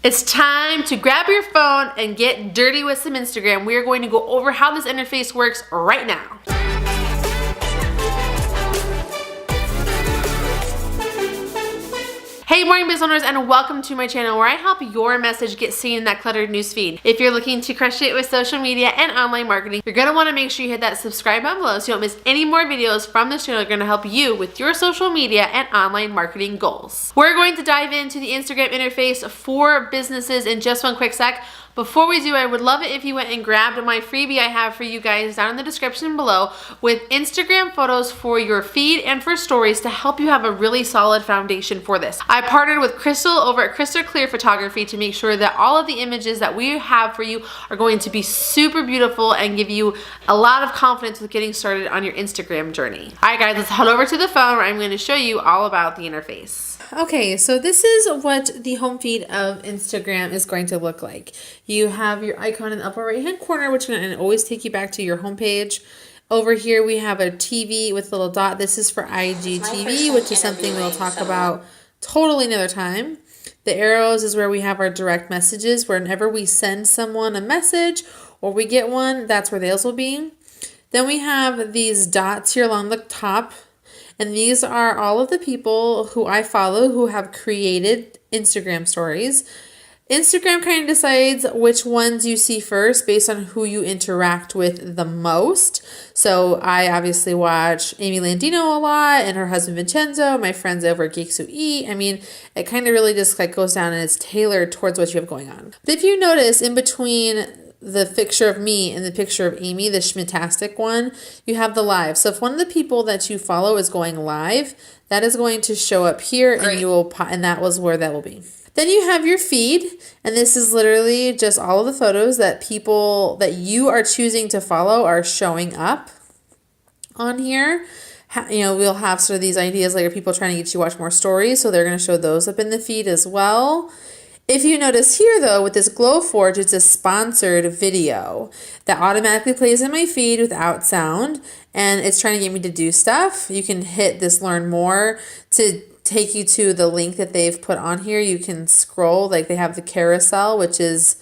It's time to grab your phone and get dirty with some Instagram. We are going to go over how this interface works right now. Hey morning business owners, and welcome to my channel where I help your message get seen in that cluttered newsfeed. If you're looking to crush it with social media and online marketing, you're going to want to make sure you hit that subscribe button below so you don't miss any more videos from this channel. They're going to help you with your social media and online marketing goals. We're going to dive into the Instagram interface for businesses in just one quick sec. Before we do, I would love it if you went and grabbed my freebie I have for you guys down in the description below with Instagram photos for your feed and for stories to help you have a really solid foundation for this. I partnered with Crystal over at Crystal Clear Photography to make sure that all of the images that we have for you are going to be super beautiful and give you a lot of confidence with getting started on your Instagram journey. All right guys, let's head over to the phone where I'm going to show you all about the interface. Okay, so this is what the home feed of Instagram is going to look like. You have your icon in the upper right hand corner, which is going to always take you back to your home page. Over here we have a TV with a little dot. This is for IGTV, which is something we'll talk about totally another time. The arrows is where we have our direct messages. Whenever we send someone a message or we get one, that's where those will be. Then we have these dots here along the top. And these are all of the people who I follow who have created Instagram stories. Instagram kind of decides which ones you see first based on who you interact with the most. So I obviously watch Amy Landino a lot and her husband Vincenzo, my friends over at Geeks Who Eat. I mean, it kind of really just like goes down and it's tailored towards what you have going on. But if you notice in between the picture of me and the picture of Amy, the Schmitastic one, you have the live. So if one of the people that you follow is going live, that is going to show up here. Great. And you will, and that was where that will be. Then you have your feed, and this is literally just all of the photos that people that you are choosing to follow are showing up on here. You know, we'll have sort of these ideas like are people trying to get you to watch more stories, so they're going to show those up in the feed as well. If you notice here, though, with this Glowforge, it's a sponsored video that automatically plays in my feed without sound, and it's trying to get me to do stuff. You can hit this Learn More to take you to the link that they've put on here. You can scroll, like they have the carousel, which is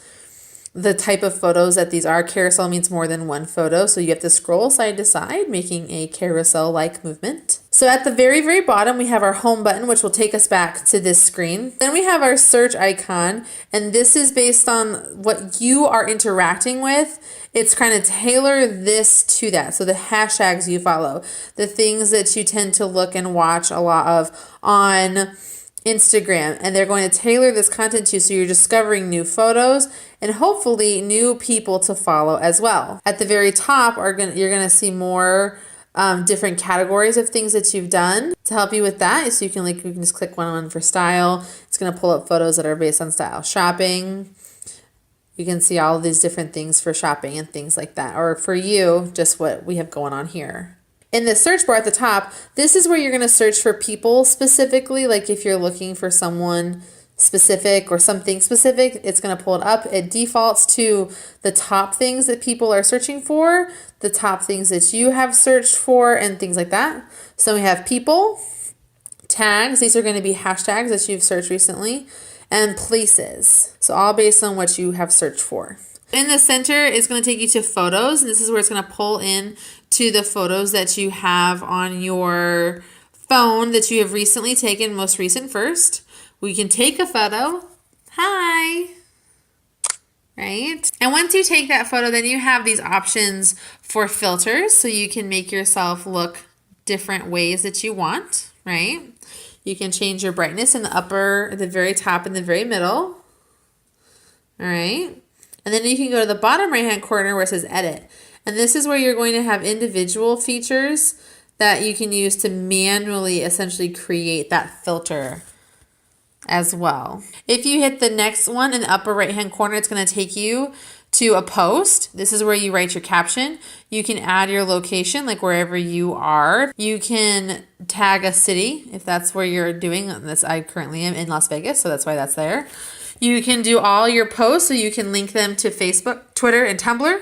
the type of photos that these are. Carousel means more than one photo, so you have to scroll side to side, making a carousel-like movement. So at the very, very bottom, we have our home button, which will take us back to this screen. Then we have our search icon, and this is based on what you are interacting with. It's kind of tailor this to that. So the hashtags you follow, the things that you tend to look and watch a lot of on Instagram, and they're going to tailor this content to you so you're discovering new photos and hopefully new people to follow as well. At the very top you're going to see more different categories of things that you've done to help you with that. So you can just click one for style. It's going to pull up photos that are based on style. Shopping. You can see all of these different things for shopping and things like that. Or for you, just what we have going on here. In the search bar at the top, this is where you're going to search for people specifically. Like if you're looking for someone specific or something specific, it's going to pull it up. It defaults to the top things that people are searching for, the top things that you have searched for, and things like that. So we have people, tags. These are going to be hashtags that you've searched recently, and places. So all based on what you have searched for. In the center is going to take you to photos, and this is where it's going to pull in to the photos that you have on your phone that you have recently taken, most recent first. We can take a photo. Hi. Right? And once you take that photo, then you have these options for filters, so you can make yourself look different ways that you want, right? You can change your brightness in the upper, at the very top, and the very middle. All right. And then you can go to the bottom right-hand corner where it says Edit. And this is where you're going to have individual features that you can use to manually essentially create that filter as well. If you hit the next one in the upper right-hand corner, it's going to take you to a post. This is where you write your caption. You can add your location, like wherever you are. You can tag a city if that's where you're doing this. I currently am in Las Vegas, so that's why that's there. You can do all your posts, so you can link them to Facebook, Twitter, and Tumblr.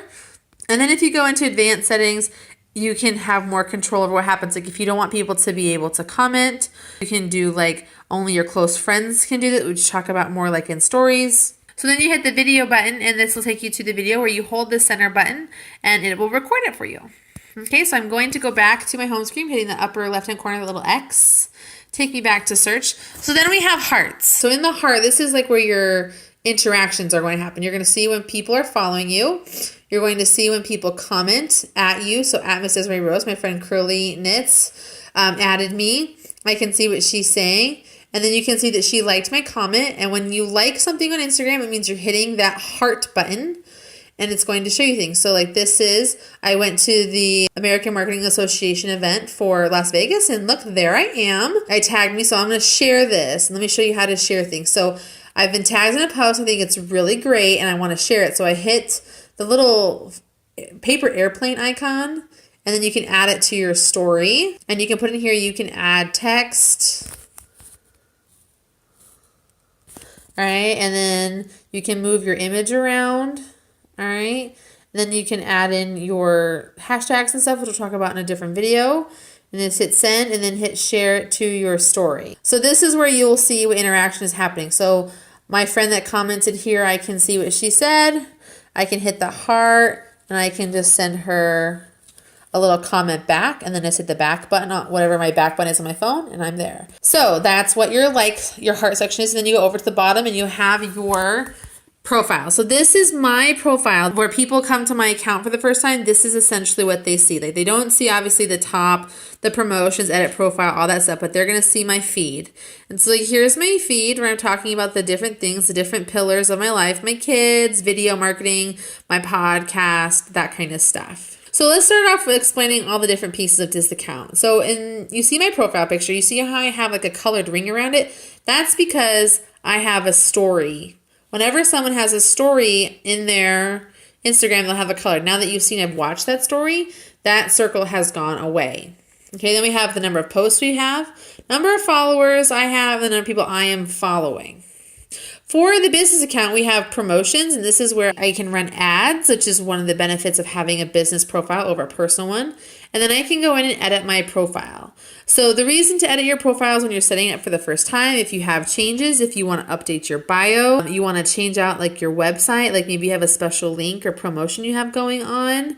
And then if you go into advanced settings, you can have more control over what happens. Like if you don't want people to be able to comment, you can do like only your close friends can do that, which talk about more like in stories. So then you hit the video button, and this will take you to the video where you hold the center button and it will record it for you. Okay, so I'm going to go back to my home screen, hitting the upper left-hand corner, the little X. Take me back to search. So then we have hearts. So in the heart, this is like where your interactions are going to happen. You're going to see when people are following you. You're going to see when people comment at you. So at Miss Desiree Rose, my friend Curly Knits added me. I can see what she's saying. And then you can see that she liked my comment. And when you like something on Instagram, it means you're hitting that heart button. And it's going to show you things. So like this is, I went to the American Marketing Association event for Las Vegas, and look, there I am. I tagged me, so I'm going to share this. And let me show you how to share things. So I've been tagged in a post. I think it's really great, and I want to share it. So I hit the little paper airplane icon, and then you can add it to your story. And you can put in here, you can add text. All right, and then you can move your image around. All right, then you can add in your hashtags and stuff, which we'll talk about in a different video. And then hit send, and then hit share it to your story. So this is where you'll see what interaction is happening. So my friend that commented here, I can see what she said. I can hit the heart, and I can just send her a little comment back, and then just hit the back button on whatever my back button is on my phone, and I'm there. So that's what your heart section is. And then you go over to the bottom, and you have your profile. So this is my profile where people come to my account for the first time. This is essentially what they see. Like they don't see obviously the top, the promotions, edit profile, all that stuff, but they're going to see my feed. And so like, here's my feed where I'm talking about the different things, the different pillars of my life, my kids, video marketing, my podcast, that kind of stuff. So let's start off with explaining all the different pieces of this account. So you see my profile picture, you see how I have like a colored ring around it? That's because I have a story. Whenever someone has a story in their Instagram, they'll have a color. Now that you've seen I've watched that story, that circle has gone away. Okay, then we have the number of posts we have, number of followers I have, the number of people I am following. For the business account, we have promotions, and this is where I can run ads, which is one of the benefits of having a business profile over a personal one. And then I can go in and edit my profile. So the reason to edit your profile is when you're setting it up for the first time, if you have changes, if you want to update your bio, you want to change out like your website, like maybe you have a special link or promotion you have going on.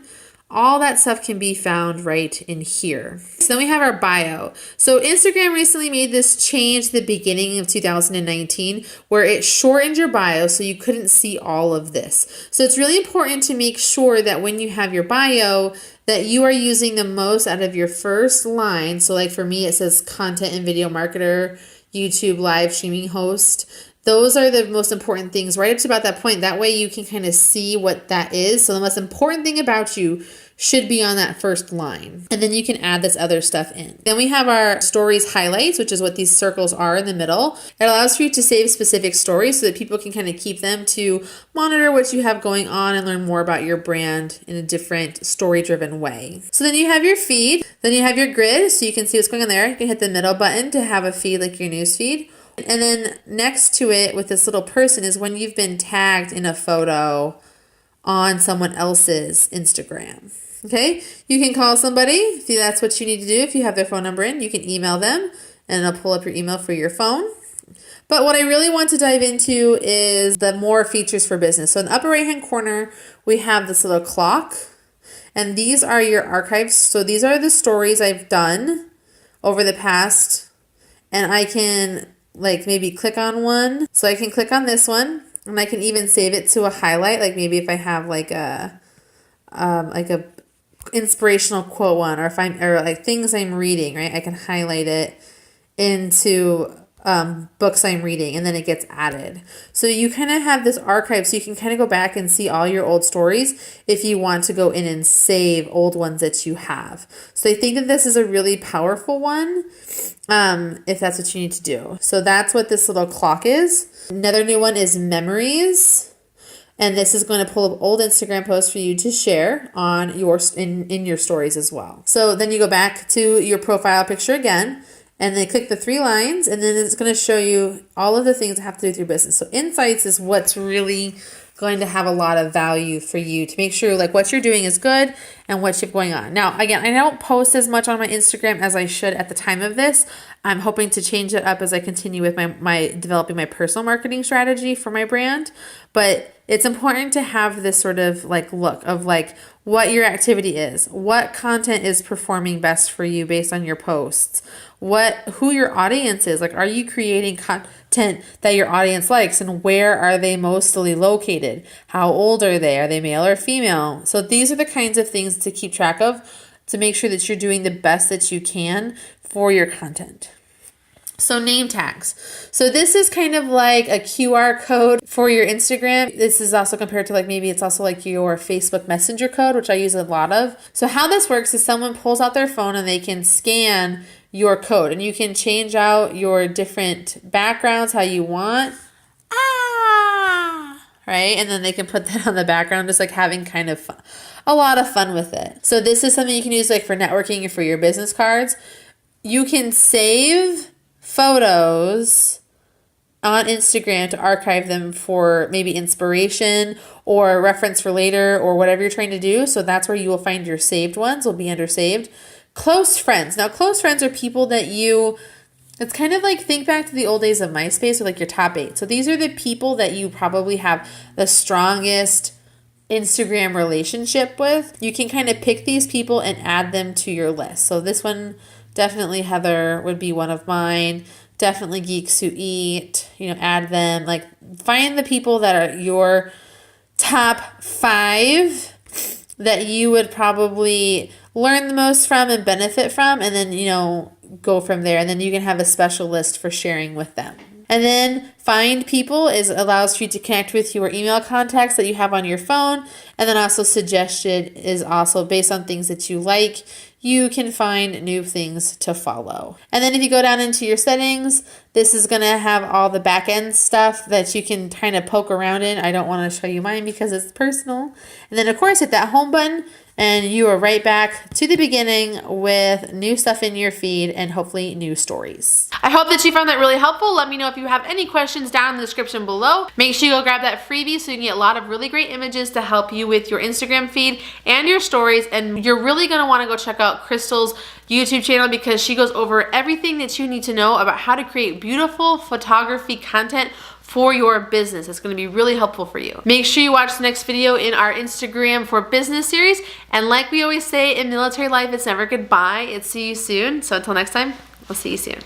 All that stuff can be found right in here. So then we have our bio. So Instagram recently made this change at the beginning of 2019 where it shortened your bio so you couldn't see all of this. So it's really important to make sure that when you have your bio that you are using the most out of your first line. So like for me, it says content and video marketer, YouTube live streaming host. Those are the most important things right up to about that point. That way you can kind of see what that is. So the most important thing about you should be on that first line. And then you can add this other stuff in. Then we have our stories highlights, which is what these circles are in the middle. It allows for you to save specific stories so that people can kind of keep them to monitor what you have going on and learn more about your brand in a different story-driven way. So then you have your feed. Then you have your grid, so you can see what's going on there. You can hit the middle button to have a feed like your news feed. And then next to it with this little person is when you've been tagged in a photo on someone else's Instagram. Okay, you can call somebody if that's what you need to do. If you have their phone number in, you can email them and it'll pull up your email for your phone. But what I really want to dive into is the more features for business. So in the upper right hand corner, we have this little clock, and these are your archives. So these are the stories I've done over the past, and I can like maybe click on one. So I can click on this one, and I can even save it to a highlight. Like maybe if I have like a inspirational quote one, or if or like things I'm reading, right? I can highlight it into books I'm reading, and then it gets added. So you kind of have this archive, so you can kind of go back and see all your old stories if you want to go in and save old ones that you have. So I think that this is a really powerful one if that's what you need to do. So that's what this little clock is. Another new one is memories. And this is going to pull up old Instagram posts for you to share on your in your stories as well. So then you go back to your profile picture again, and then click the 3 lines, and then it's going to show you all of the things that have to do with your business. So insights is what's really going to have a lot of value for you to make sure like what you're doing is good and what you're going on. Now, again, I don't post as much on my Instagram as I should at the time of this. I'm hoping to change it up as I continue with my developing my personal marketing strategy for my brand. But it's important to have this sort of like look of like what your activity is, what content is performing best for you based on your posts, who your audience is. Like, are you creating content that your audience likes, and where are they mostly located? How old are they? Are they male or female? So these are the kinds of things to keep track of to make sure that you're doing the best that you can for your content. So name tags. So this is kind of like a QR code for your Instagram. This is also compared to like maybe it's also like your Facebook Messenger code, which I use a lot of. So how this works is someone pulls out their phone and they can scan your code, and you can change out your different backgrounds how you want. Right? And then they can put that on the background, just like having kind of fun, a lot of fun with it. So this is something you can use like for networking or for your business cards. You can save photos on Instagram to archive them for maybe inspiration or reference for later or whatever you're trying to do. So that's where you will find your saved ones, will be under saved. Close friends. Now, close friends are people that it's kind of like, think back to the old days of MySpace or like your top 8. So these are the people that you probably have the strongest Instagram relationship with. You can kind of pick these people and add them to your list. So this one, definitely Heather would be one of mine. Definitely Geeks Who Eat, add them. Like, find the people that are your top 5 that you would probably learn the most from and benefit from, and then, go from there. And then you can have a special list for sharing with them. And then find people allows you to connect with your email contacts that you have on your phone. And then also suggested is also based on things that you like. You can find new things to follow. And then if you go down into your settings, this is going to have all the back end stuff that you can kind of poke around in. I don't want to show you mine because it's personal. And then of course hit that home button and you are right back to the beginning with new stuff in your feed and hopefully new stories. I hope that you found that really helpful. Let me know if you have any questions down in the description below. Make sure you go grab that freebie so you can get a lot of really great images to help you with your Instagram feed and your stories. And you're really going to want to go check out Crystal's YouTube channel because she goes over everything that you need to know about how to create beautiful photography content for your business. It's going to be really helpful for you. Make sure you watch the next video in our Instagram for Business series. And like we always say in military life, it's never goodbye, it's see you soon. So until next time, we'll see you soon.